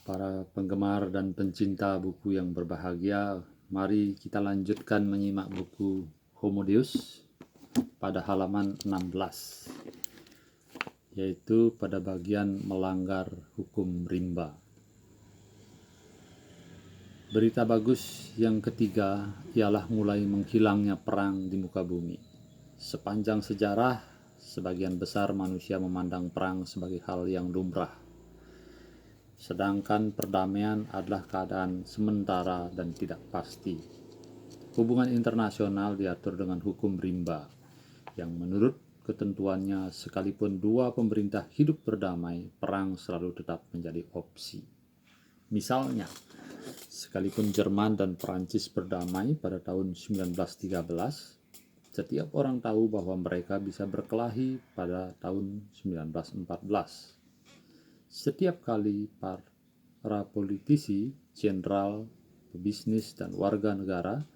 Para penggemar dan pencinta buku yang berbahagia, mari kita lanjutkan menyimak buku Homo Deus pada halaman 16, yaitu pada bagian melanggar hukum rimba. Berita bagus yang ketiga ialah mulai menghilangnya perang di muka bumi. Sepanjang sejarah, sebagian besar manusia memandang perang sebagai hal yang lumrah. Sedangkan perdamaian adalah keadaan sementara dan tidak pasti. Hubungan internasional diatur dengan hukum rimba, yang menurut ketentuannya sekalipun dua pemerintah hidup berdamai, perang selalu tetap menjadi opsi. Misalnya, sekalipun Jerman dan Prancis berdamai pada tahun 1913, setiap orang tahu bahwa mereka bisa berkelahi pada tahun 1914. Setiap kali para politisi, jenderal, pebisnis, dan warga negara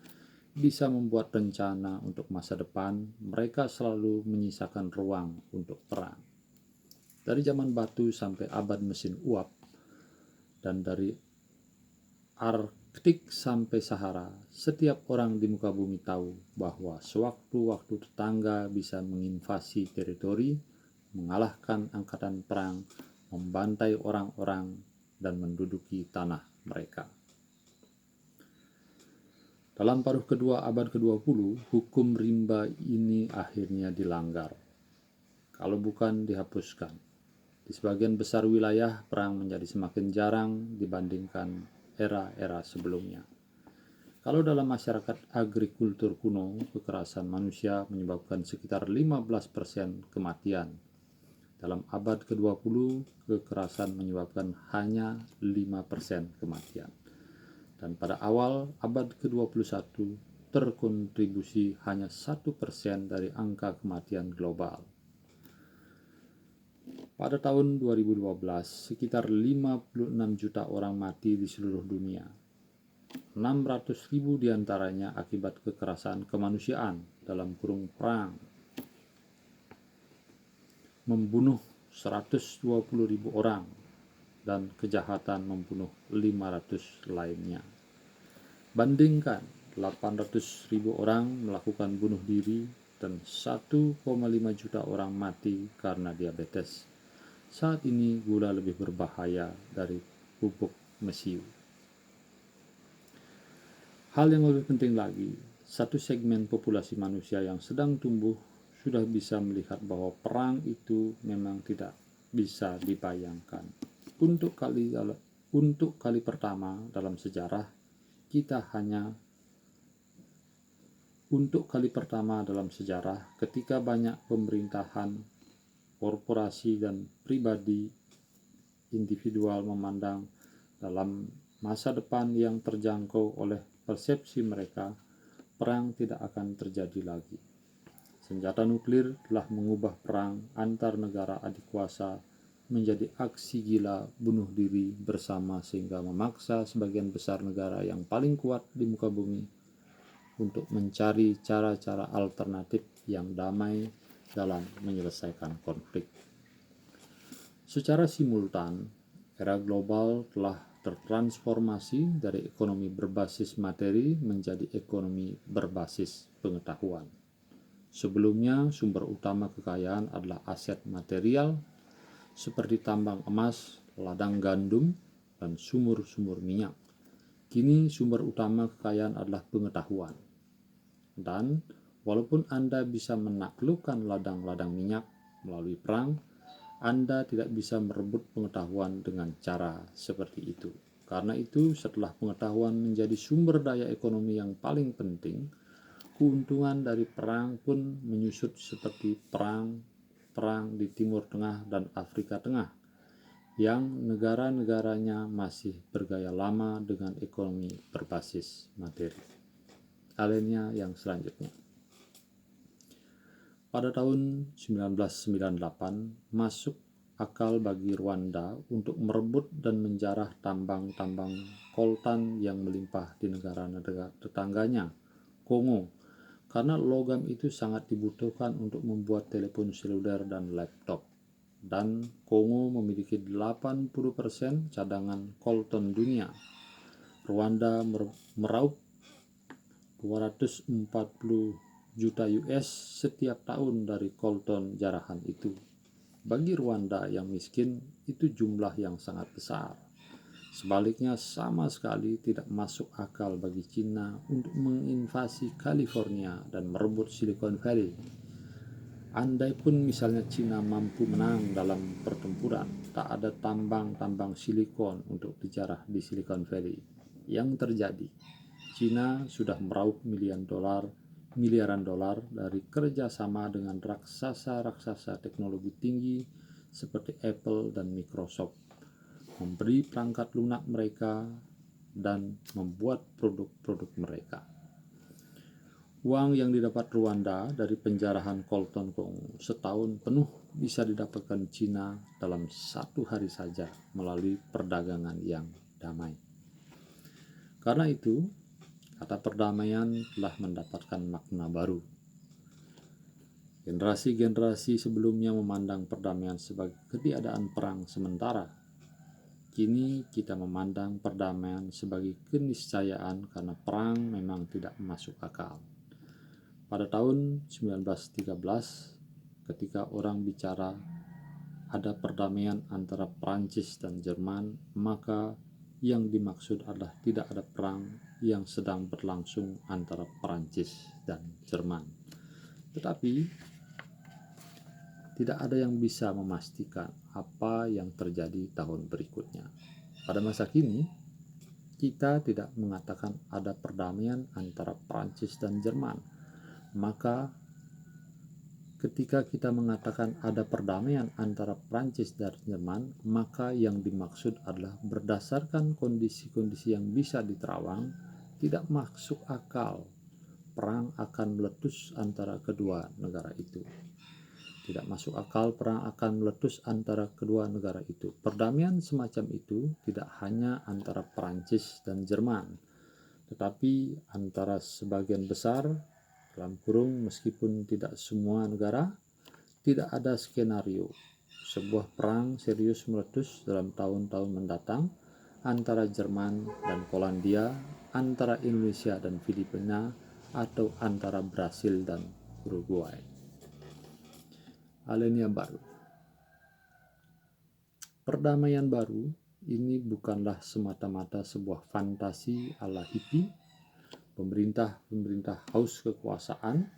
bisa membuat rencana untuk masa depan, mereka selalu menyisakan ruang untuk perang. Dari zaman batu sampai abad mesin uap, dan dari Arktik sampai Sahara, setiap orang di muka bumi tahu bahwa sewaktu-waktu tetangga bisa menginvasi teritori, mengalahkan angkatan perang, membantai orang-orang, dan menduduki tanah mereka. Dalam paruh kedua abad ke-20, hukum rimba ini akhirnya dilanggar, kalau bukan dihapuskan. Di sebagian besar wilayah, perang menjadi semakin jarang dibandingkan era-era sebelumnya. Kalau dalam masyarakat agrikultur kuno, kekerasan manusia menyebabkan sekitar 15% kematian. Dalam abad ke-20, kekerasan menyebabkan hanya 5% kematian. Dan pada awal abad ke-21, terkontribusi hanya 1% dari angka kematian global. Pada tahun 2012, sekitar 56 juta orang mati di seluruh dunia. 600.000 diantaranya akibat kekerasan kemanusiaan dalam kurung perang, membunuh 120.000 orang, dan kejahatan membunuh 500 lainnya. Bandingkan 800.000 orang melakukan bunuh diri dan 1,5 juta orang mati karena diabetes. Saat ini gula lebih berbahaya dari pupuk mesiu. Hal yang lebih penting lagi, satu segmen populasi manusia yang sedang tumbuh sudah bisa melihat bahwa perang itu memang tidak bisa dibayangkan. Untuk kali pertama dalam sejarah, ketika banyak pemerintahan, korporasi, dan pribadi individual memandang dalam masa depan yang terjangkau oleh persepsi mereka, perang tidak akan terjadi lagi. Senjata nuklir telah mengubah perang antar negara adik kuasa menjadi aksi gila bunuh diri bersama, sehingga memaksa sebagian besar negara yang paling kuat di muka bumi untuk mencari cara-cara alternatif yang damai dalam menyelesaikan konflik. Secara simultan, era global telah tertransformasi dari ekonomi berbasis materi menjadi ekonomi berbasis pengetahuan. Sebelumnya, sumber utama kekayaan adalah aset material seperti tambang emas, ladang gandum, dan sumur-sumur minyak. Kini sumber utama kekayaan adalah pengetahuan. Dan walaupun Anda bisa menaklukkan ladang-ladang minyak melalui perang, Anda tidak bisa merebut pengetahuan dengan cara seperti itu. Karena itu, setelah pengetahuan menjadi sumber daya ekonomi yang paling penting, keuntungan dari perang pun menyusut, seperti perang di Timur Tengah dan Afrika Tengah, yang negara-negaranya masih bergaya lama dengan ekonomi berbasis materi. Alinea yang selanjutnya. Pada tahun 1998, masuk akal bagi Rwanda untuk merebut dan menjarah tambang-tambang koltan yang melimpah di negara-negara tetangganya, Kongo, karena logam itu sangat dibutuhkan untuk membuat telepon seluler dan laptop. dan Kongo memiliki 80% cadangan kolton dunia. Rwanda meraup 240 juta US setiap tahun dari kolton jarahan itu. Bagi Rwanda yang miskin, itu jumlah yang sangat besar. Sebaliknya, sama sekali tidak masuk akal bagi Cina untuk menginvasi California dan merebut Silicon Valley. Andai pun misalnya Cina mampu menang dalam pertempuran, tak ada tambang-tambang silikon untuk dijarah di Silicon Valley. Yang terjadi, Cina sudah meraup miliaran dolar dari kerjasama dengan raksasa-raksasa teknologi tinggi seperti Apple dan Microsoft, memberi perangkat lunak mereka dan membuat produk-produk mereka. Uang yang didapat Rwanda dari penjarahan kolton Kongo setahun penuh bisa didapatkan Cina dalam 1 hari saja melalui perdagangan yang damai. Karena itu, kata perdamaian telah mendapatkan makna baru. Generasi-generasi sebelumnya memandang perdamaian sebagai ketiadaan perang sementara. Kini kita memandang perdamaian sebagai keniscayaan karena perang memang tidak masuk akal. Pada tahun 1913, ketika orang bicara ada perdamaian antara Prancis dan Jerman, maka yang dimaksud adalah tidak ada perang yang sedang berlangsung antara Prancis dan Jerman. Tetapi tidak ada yang bisa memastikan apa yang terjadi tahun berikutnya. Pada masa kini, kita tidak mengatakan ada perdamaian antara Prancis dan Jerman. Maka ketika kita mengatakan ada perdamaian antara Prancis dan Jerman, maka yang dimaksud adalah berdasarkan kondisi-kondisi yang bisa diterawang, tidak masuk akal perang akan meletus antara kedua negara itu. Tidak masuk akal perang akan meletus antara kedua negara itu. Perdamaian semacam itu tidak hanya antara Prancis dan Jerman, tetapi antara sebagian besar, dalam kurung meskipun tidak semua negara. Tidak ada skenario sebuah perang serius meletus dalam tahun-tahun mendatang antara Jerman dan Polandia, antara Indonesia dan Filipina, atau antara Brasil dan Uruguay. Alenia baru. Perdamaian baru ini bukanlah semata-mata sebuah fantasi ala hippie. Pemerintah haus kekuasaan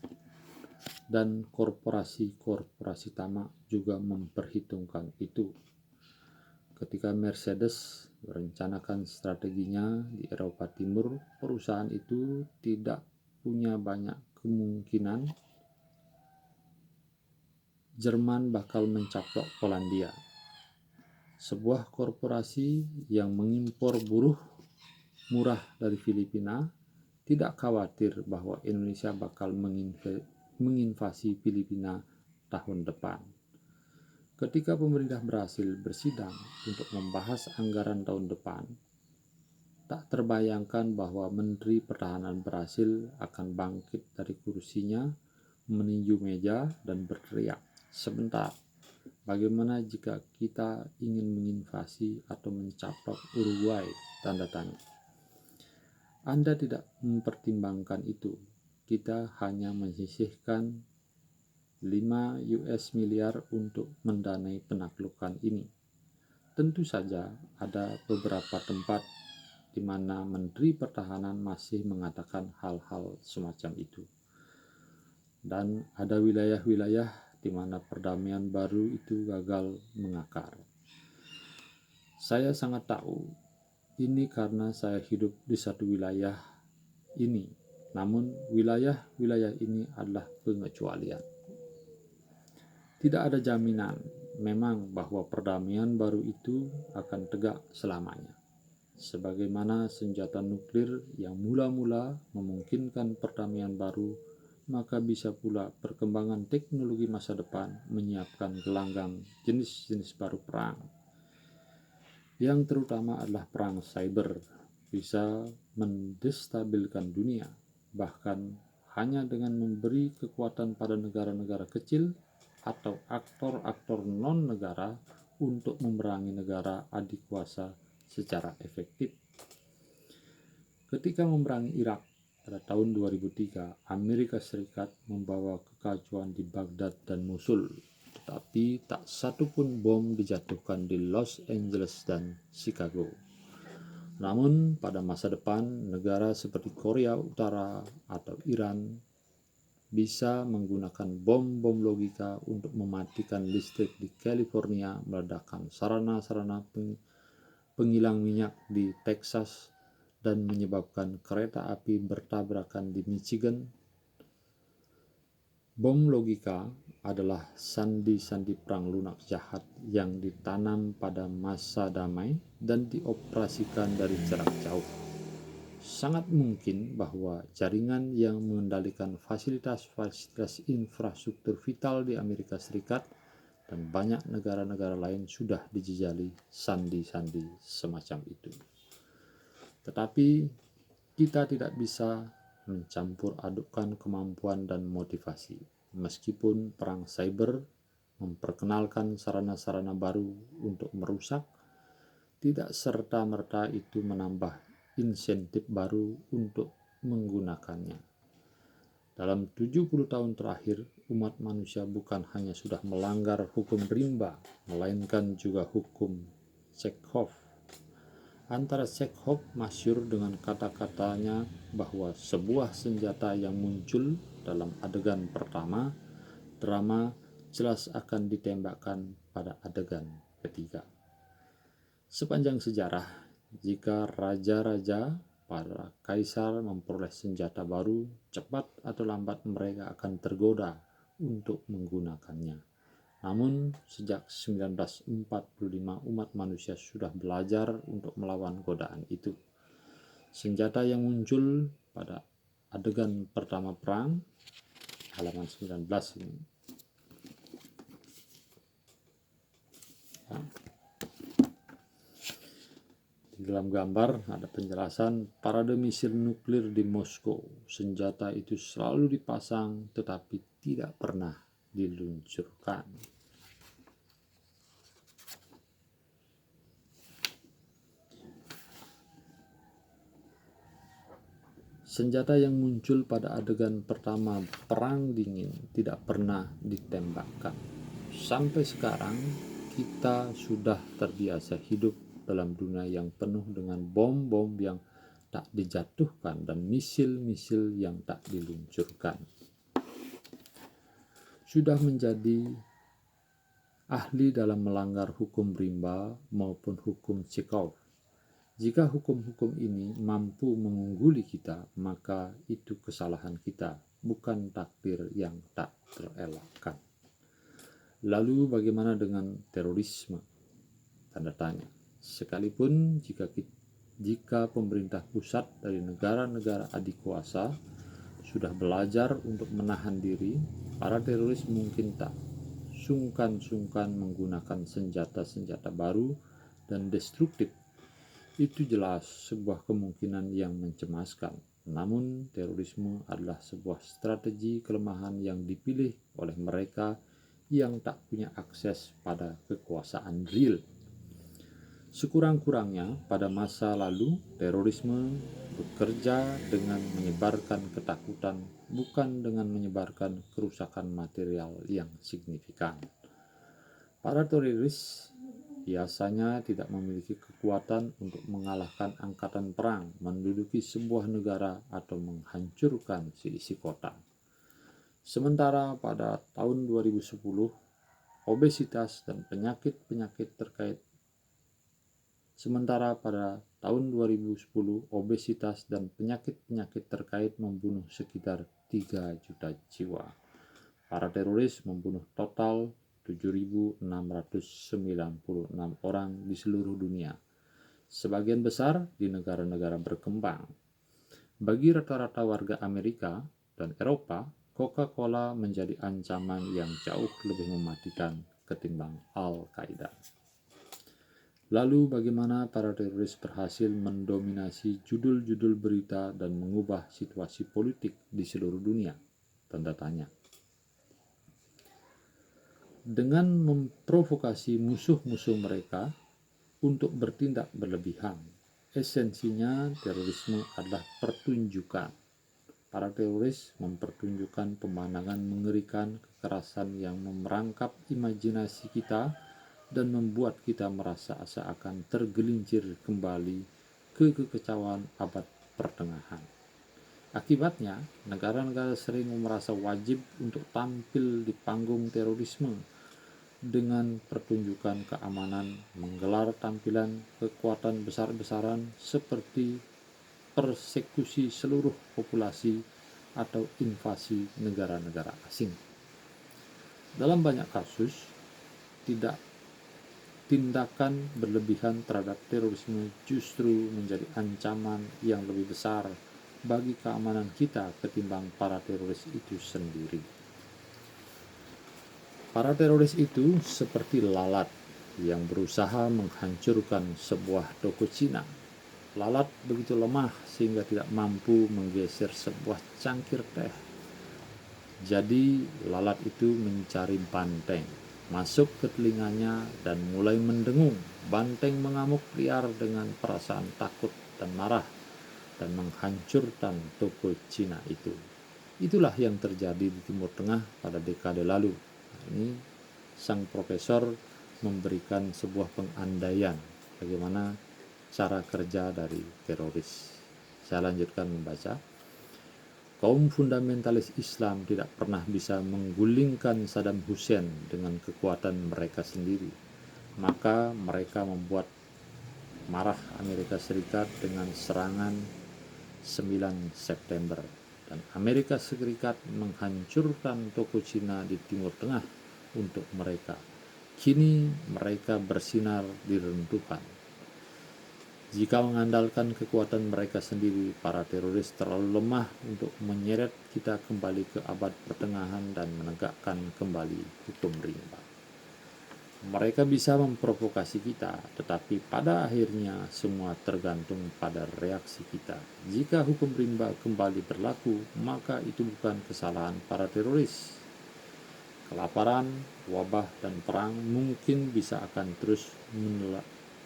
dan korporasi-korporasi tamak juga memperhitungkan itu. Ketika Mercedes merencanakan strateginya di Eropa Timur, perusahaan itu tidak punya banyak kemungkinan Jerman bakal mencaplok Polandia. Sebuah korporasi yang mengimpor buruh murah dari Filipina tidak khawatir bahwa Indonesia bakal menginvasi Filipina tahun depan. Ketika pemerintah berhasil bersidang untuk membahas anggaran tahun depan, tak terbayangkan bahwa Menteri Pertahanan berhasil akan bangkit dari kursinya, meninju meja dan berteriak, "Sebentar, bagaimana jika kita ingin menginvasi atau mencaplok Uruguay?" Tanda tanya. Anda tidak mempertimbangkan itu. Kita hanya menyisihkan 5 US miliar untuk mendanai penaklukan ini. Tentu saja ada beberapa tempat di mana Menteri Pertahanan masih mengatakan hal-hal semacam itu. Dan ada wilayah-wilayah di mana perdamaian baru itu gagal mengakar. Saya sangat tahu ini karena saya hidup di satu wilayah ini, namun wilayah-wilayah ini adalah pengecualian. Tidak ada jaminan memang bahwa perdamaian baru itu akan tegak selamanya. Sebagaimana senjata nuklir yang mula-mula memungkinkan perdamaian baru, maka bisa pula perkembangan teknologi masa depan menyiapkan gelanggang jenis-jenis baru perang. Yang terutama adalah perang cyber, bisa mendestabilkan dunia, bahkan hanya dengan memberi kekuatan pada negara-negara kecil atau aktor-aktor non-negara untuk memerangi negara adikuasa secara efektif. Ketika memerangi Irak pada tahun 2003, Amerika Serikat membawa kekacauan di Baghdad dan Mosul, tetapi tak satu pun bom dijatuhkan di Los Angeles dan Chicago. Namun pada masa depan, negara seperti Korea Utara atau Iran bisa menggunakan bom-bom logika untuk mematikan listrik di California, meledakkan sarana-sarana penghilang minyak di Texas, dan menyebabkan kereta api bertabrakan di Michigan. Bom logika adalah sandi-sandi perang lunak jahat yang ditanam pada masa damai dan dioperasikan dari jarak jauh. Sangat mungkin bahwa jaringan yang mengendalikan fasilitas-fasilitas infrastruktur vital di Amerika Serikat dan banyak negara-negara lain sudah dijejali sandi-sandi semacam itu. Tetapi kita tidak bisa mencampur adukkan kemampuan dan motivasi. Meskipun perang cyber memperkenalkan sarana-sarana baru untuk merusak, tidak serta-merta itu menambah insentif baru untuk menggunakannya. Dalam 70 tahun terakhir, umat manusia bukan hanya sudah melanggar hukum rimba, melainkan juga hukum Chekhov. Antara Chekhov masyhur dengan kata-katanya bahwa sebuah senjata yang muncul dalam adegan pertama drama jelas akan ditembakkan pada adegan ketiga. Sepanjang sejarah, jika raja-raja, para kaisar memperoleh senjata baru, cepat atau lambat mereka akan tergoda untuk menggunakannya. Namun, sejak 1945 umat manusia sudah belajar untuk melawan godaan itu. Senjata yang muncul pada adegan pertama perang, halaman 19 ini. Ya. Di dalam gambar ada penjelasan parade misil nuklir di Moskow. Senjata itu selalu dipasang tetapi tidak pernah diluncurkan. Senjata yang muncul pada adegan pertama Perang Dingin tidak pernah ditembakkan. Sampai sekarang, kita sudah terbiasa hidup dalam dunia yang penuh dengan bom-bom yang tak dijatuhkan dan misil-misil yang tak diluncurkan. Sudah menjadi ahli dalam melanggar hukum rimba maupun hukum Chekhov. Jika hukum-hukum ini mampu mengungguli kita, maka itu kesalahan kita, bukan takdir yang tak terelakkan. Lalu bagaimana dengan terorisme? Tanda tanya. Sekalipun jika pemerintah pusat dari negara-negara adikuasa sudah belajar untuk menahan diri, para teroris mungkin tak sungkan-sungkan menggunakan senjata-senjata baru dan destruktif. Itu jelas sebuah kemungkinan yang mencemaskan. Namun, terorisme adalah sebuah strategi kelemahan yang dipilih oleh mereka yang tak punya akses pada kekuasaan real. Sekurang-kurangnya, pada masa lalu, terorisme bekerja dengan menyebarkan ketakutan, bukan dengan menyebarkan kerusakan material yang signifikan. Para teroris biasanya tidak memiliki kekuatan untuk mengalahkan angkatan perang, menduduki sebuah negara, atau menghancurkan seisi kota. Sementara pada tahun 2010, obesitas dan penyakit-penyakit terkait membunuh sekitar 3 juta jiwa. Para teroris membunuh total 7.696 orang di seluruh dunia, sebagian besar di negara-negara berkembang. Bagi rata-rata warga Amerika dan Eropa, Coca-Cola menjadi ancaman yang jauh lebih mematikan ketimbang Al-Qaeda. Lalu bagaimana para teroris berhasil mendominasi judul-judul berita dan mengubah situasi politik di seluruh dunia? Tanda tanya. dengan memprovokasi musuh-musuh mereka untuk bertindak berlebihan. Esensinya, terorisme adalah pertunjukan. Para teroris mempertunjukkan pemandangan mengerikan, kekerasan yang memerangkap imajinasi kita dan membuat kita merasa seakan tergelincir kembali ke kekacauan abad pertengahan. Akibatnya, negara-negara sering merasa wajib untuk tampil di panggung terorisme dengan pertunjukan keamanan, menggelar tampilan kekuatan besar-besaran seperti persekusi seluruh populasi atau invasi negara-negara asing. Dalam banyak kasus, tindakan berlebihan terhadap terorisme justru menjadi ancaman yang lebih besar bagi keamanan kita ketimbang para teroris itu sendiri. Para teroris itu seperti lalat yang berusaha menghancurkan sebuah toko Cina. Lalat begitu lemah sehingga tidak mampu menggeser sebuah cangkir teh. Jadi lalat itu mencari banteng, masuk ke telinganya dan mulai mendengung. Banteng mengamuk liar dengan perasaan takut dan marah dan menghancurkan toko Cina itu. Itulah yang terjadi di Timur Tengah pada dekade lalu. Ini sang profesor memberikan sebuah pengandaian bagaimana cara kerja dari teroris. Saya lanjutkan membaca. Kaum fundamentalis Islam tidak pernah bisa menggulingkan Saddam Hussein dengan kekuatan mereka sendiri. Maka mereka membuat marah Amerika Serikat dengan serangan 9 September. Dan Amerika Serikat menghancurkan toko Cina di Timur Tengah untuk mereka. Kini mereka bersinar di reruntuhan. Jika mengandalkan kekuatan mereka sendiri, para teroris terlalu lemah untuk menyeret kita kembali ke abad pertengahan dan menegakkan kembali hukum rimba. Mereka bisa memprovokasi kita, tetapi pada akhirnya semua tergantung pada reaksi kita. Jika hukum rimba kembali berlaku, maka itu bukan kesalahan para teroris. Kelaparan, wabah, dan perang mungkin bisa akan terus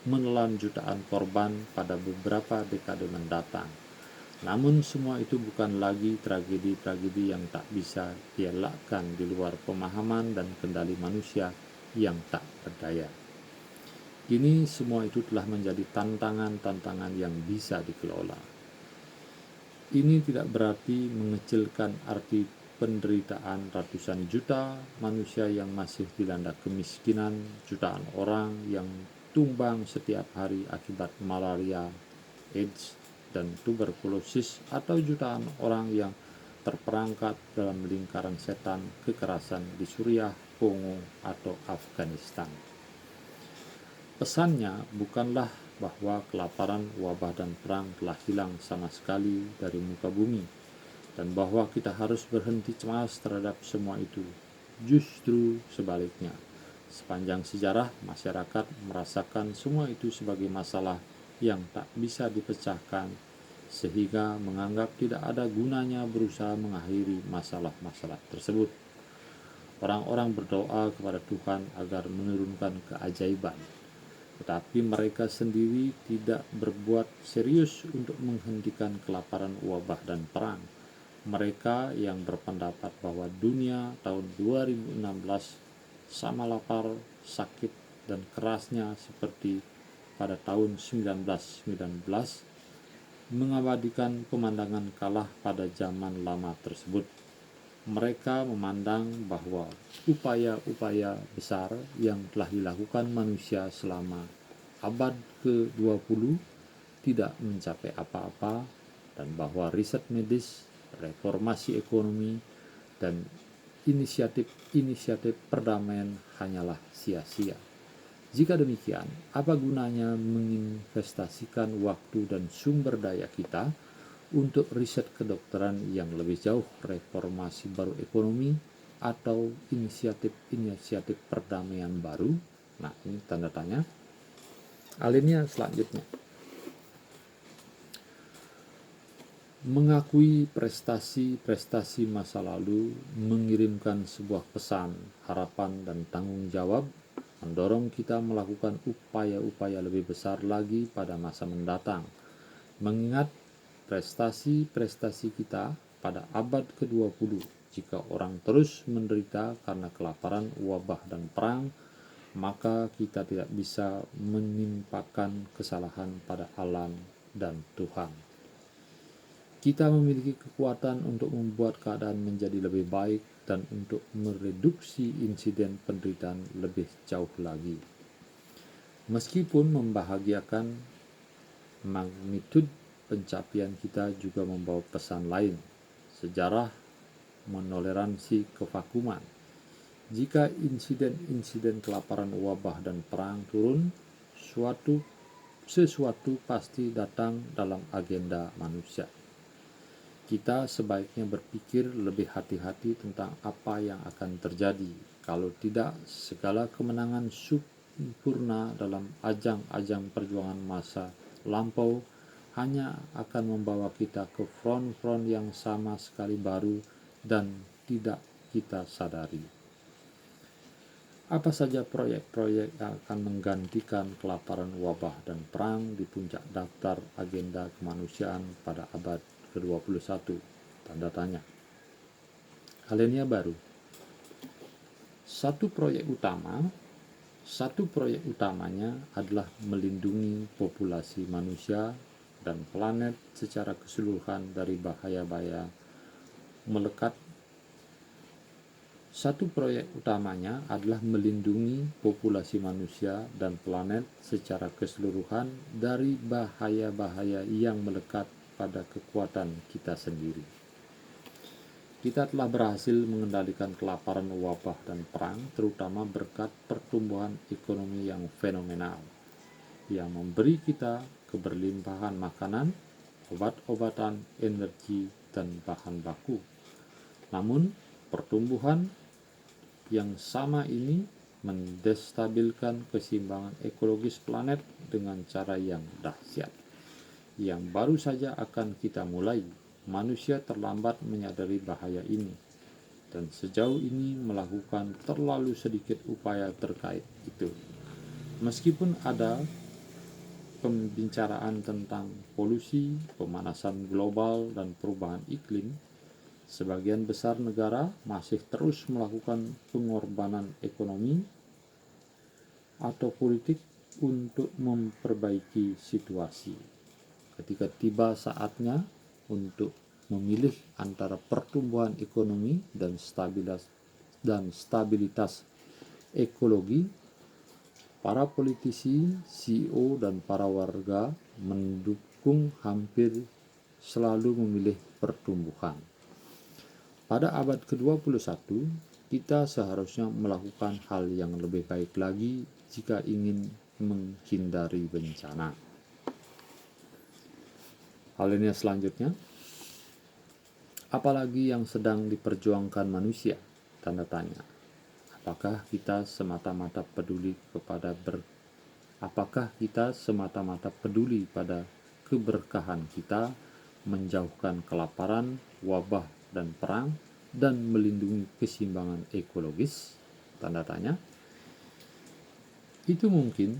menelan jutaan korban pada beberapa dekade mendatang. Namun semua itu bukan lagi tragedi-tragedi yang tak bisa dielakkan di luar pemahaman dan kendali manusia yang tak berdaya. Kini semua itu telah menjadi tantangan-tantangan yang bisa dikelola. Ini tidak berarti mengecilkan arti penderitaan ratusan juta manusia yang masih dilanda kemiskinan, jutaan orang yang tumbang setiap hari akibat malaria, AIDS, dan tuberkulosis, atau jutaan orang yang terperangkap dalam lingkaran setan kekerasan di Suriah, Kongo, atau Afghanistan. Pesannya bukanlah bahwa kelaparan, wabah, dan perang telah hilang sama sekali dari muka bumi, dan bahwa kita harus berhenti cemas terhadap semua itu. Justru sebaliknya, sepanjang sejarah masyarakat merasakan semua itu sebagai masalah yang tak bisa dipecahkan, sehingga menganggap tidak ada gunanya berusaha mengakhiri masalah-masalah tersebut. Orang-orang berdoa kepada Tuhan agar menurunkan keajaiban, tetapi mereka sendiri tidak berbuat serius untuk menghentikan kelaparan, wabah, dan perang. Mereka yang berpendapat bahwa dunia tahun 2016 sama lapar, sakit, dan kerasnya seperti pada tahun 1919 mengabadikan pemandangan kalah pada zaman lama tersebut. Mereka memandang bahwa upaya-upaya besar yang telah dilakukan manusia selama abad ke-20 tidak mencapai apa-apa, dan bahwa riset medis, reformasi ekonomi, dan inisiatif perdamaian hanyalah sia-sia. Jika demikian, apa gunanya menginvestasikan waktu dan sumber daya kita untuk riset kedokteran yang lebih jauh, reformasi baru ekonomi, atau inisiatif perdamaian baru? Nah, ini tanda tanya. Alinea selanjutnya. Mengakui prestasi-prestasi masa lalu mengirimkan sebuah pesan, harapan, dan tanggung jawab, mendorong kita melakukan upaya-upaya lebih besar lagi pada masa mendatang. Mengingat prestasi-prestasi kita pada abad ke-20, jika orang terus menderita karena kelaparan, wabah, dan perang, maka kita tidak bisa menimpakan kesalahan pada alam dan Tuhan. Kita memiliki kekuatan untuk membuat keadaan menjadi lebih baik dan untuk mereduksi insiden penderitaan lebih jauh lagi. Meskipun membahagiakan, magnitud pencapaian kita juga membawa pesan lain. Sejarah menoleransi kevakuman. Jika insiden-insiden kelaparan, wabah, dan perang turun, sesuatu pasti datang dalam agenda manusia. Kita sebaiknya berpikir lebih hati-hati tentang apa yang akan terjadi. Kalau tidak, segala kemenangan sempurna dalam ajang-ajang perjuangan masa lampau hanya akan membawa kita ke front-front yang sama sekali baru dan tidak kita sadari. Apa saja proyek-proyek yang akan menggantikan kelaparan, wabah, dan perang di puncak daftar agenda kemanusiaan pada abad ke-21? Tanda tanya. Alinea baru. Satu proyek utamanya adalah melindungi populasi manusia dan planet secara keseluruhan dari bahaya-bahaya melekat. Satu proyek utamanya adalah melindungi populasi manusia dan planet secara keseluruhan dari bahaya-bahaya yang melekat pada kekuatan kita sendiri. Kita telah berhasil mengendalikan kelaparan, wabah, dan perang, terutama berkat pertumbuhan ekonomi yang fenomenal, yang memberi kita keberlimpahan makanan, obat-obatan, energi, dan bahan baku. Namun, pertumbuhan yang sama ini mendestabilkan keseimbangan ekologis planet dengan cara yang dahsyat, yang baru saja akan kita mulai. Manusia terlambat menyadari bahaya ini, dan sejauh ini melakukan terlalu sedikit upaya terkait itu. Meskipun ada pembicaraan tentang polusi, pemanasan global, dan perubahan iklim, sebagian besar negara masih terus melakukan pengorbanan ekonomi atau politik untuk memperbaiki situasi. Ketika tiba saatnya untuk memilih antara pertumbuhan ekonomi dan stabilitas ekologi, para politisi, CEO, dan para warga mendukung hampir selalu memilih pertumbuhan. Pada abad ke-21, kita seharusnya melakukan hal yang lebih baik lagi jika ingin menghindari bencana. Alinea selanjutnya, apalagi yang sedang diperjuangkan manusia? Tanda tanya. Apakah kita semata-mata peduli pada keberkahan kita, menjauhkan kelaparan, wabah, dan perang, dan melindungi keseimbangan ekologis? Tanda tanya. Itu mungkin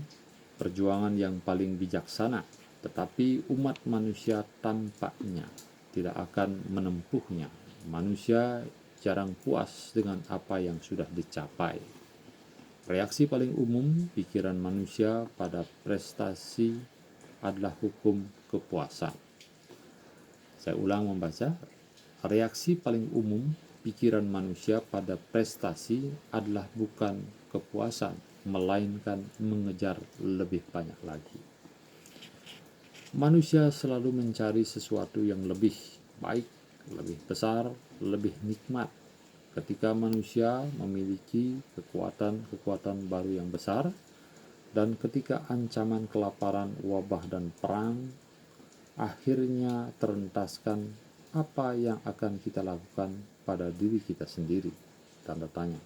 perjuangan yang paling bijaksana, tetapi umat manusia tampaknya tidak akan menempuhnya. Manusia jarang puas dengan apa yang sudah dicapai. Reaksi paling umum pikiran manusia pada prestasi adalah hukum kepuasan. Saya ulang membaca. Reaksi paling umum pikiran manusia pada prestasi adalah bukan kepuasan, melainkan mengejar lebih banyak lagi. Manusia selalu mencari sesuatu yang lebih baik, lebih besar, lebih nikmat. Ketika manusia memiliki kekuatan baru yang besar, dan ketika ancaman kelaparan, wabah, dan perang akhirnya terentaskan, apa yang akan kita lakukan pada diri kita sendiri? Tanda tanya.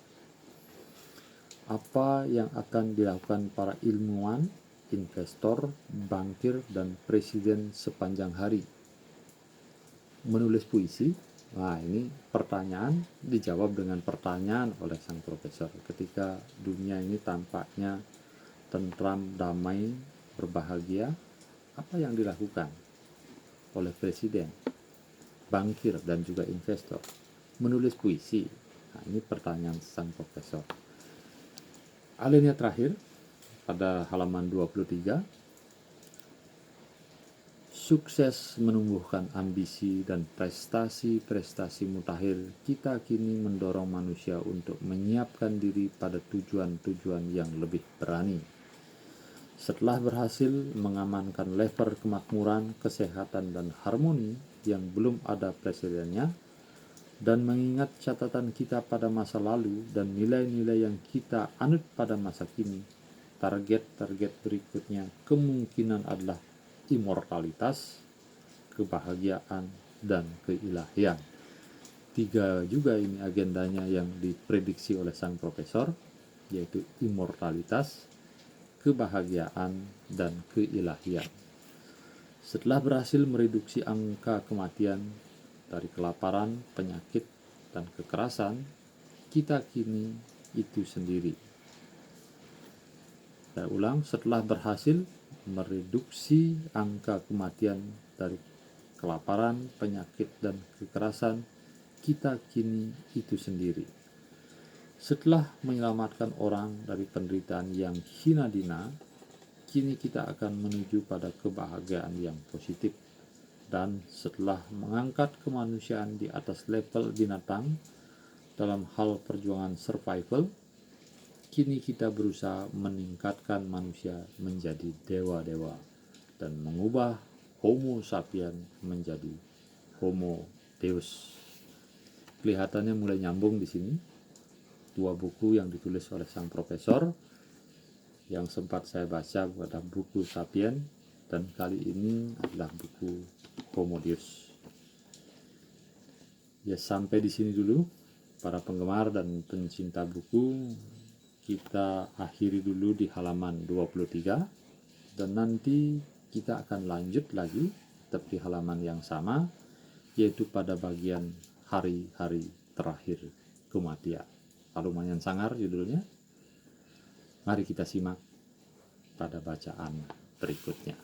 Apa yang akan dilakukan para ilmuwan, investor, bankir, dan presiden sepanjang hari? menulis puisi. Nah, ini pertanyaan dijawab dengan pertanyaan oleh sang profesor. Ketika dunia ini tampaknya tentram, damai, berbahagia, apa yang dilakukan oleh presiden, bankir, dan juga investor? Menulis puisi. Nah, ini pertanyaan sang profesor. Alinea terakhir pada halaman 23. Sukses menumbuhkan ambisi dan prestasi-prestasi mutakhir kita kini mendorong manusia untuk menyiapkan diri pada tujuan-tujuan yang lebih berani. Setelah berhasil mengamankan level kemakmuran, kesehatan, dan harmoni yang belum ada presidennya, dan mengingat catatan kita pada masa lalu dan nilai-nilai yang kita anut pada masa kini, target-target berikutnya kemungkinan adalah immortalitas, kebahagiaan, dan keilahian. 3 juga ini agendanya yang diprediksi oleh sang profesor, yaitu immortalitas, kebahagiaan, dan keilahian. Setelah berhasil mereduksi angka kematian dari kelaparan, penyakit, dan kekerasan, kita kini itu sendiri. Saya ulang, setelah berhasil mereduksi angka kematian dari kelaparan, penyakit, dan kekerasan, kita kini itu sendiri. Setelah menyelamatkan orang dari penderitaan yang hina dina, kini kita akan menuju pada kebahagiaan yang positif. Dan setelah mengangkat kemanusiaan di atas level binatang dalam hal perjuangan survival, kini kita berusaha meningkatkan manusia menjadi dewa-dewa dan mengubah Homo sapiens menjadi Homo Deus. Kelihatannya mulai nyambung di sini. 2 buku yang ditulis oleh sang profesor. Yang sempat saya baca adalah buku Sapiens, dan kali ini adalah buku Homo Deus. Ya, sampai di sini dulu para penggemar dan pencinta buku. Kita akhiri dulu di halaman 23, dan nanti kita akan lanjut lagi tetap di halaman yang sama, yaitu pada bagian hari-hari terakhir kematian. Lumayan sangar judulnya. Mari kita simak pada bacaan berikutnya.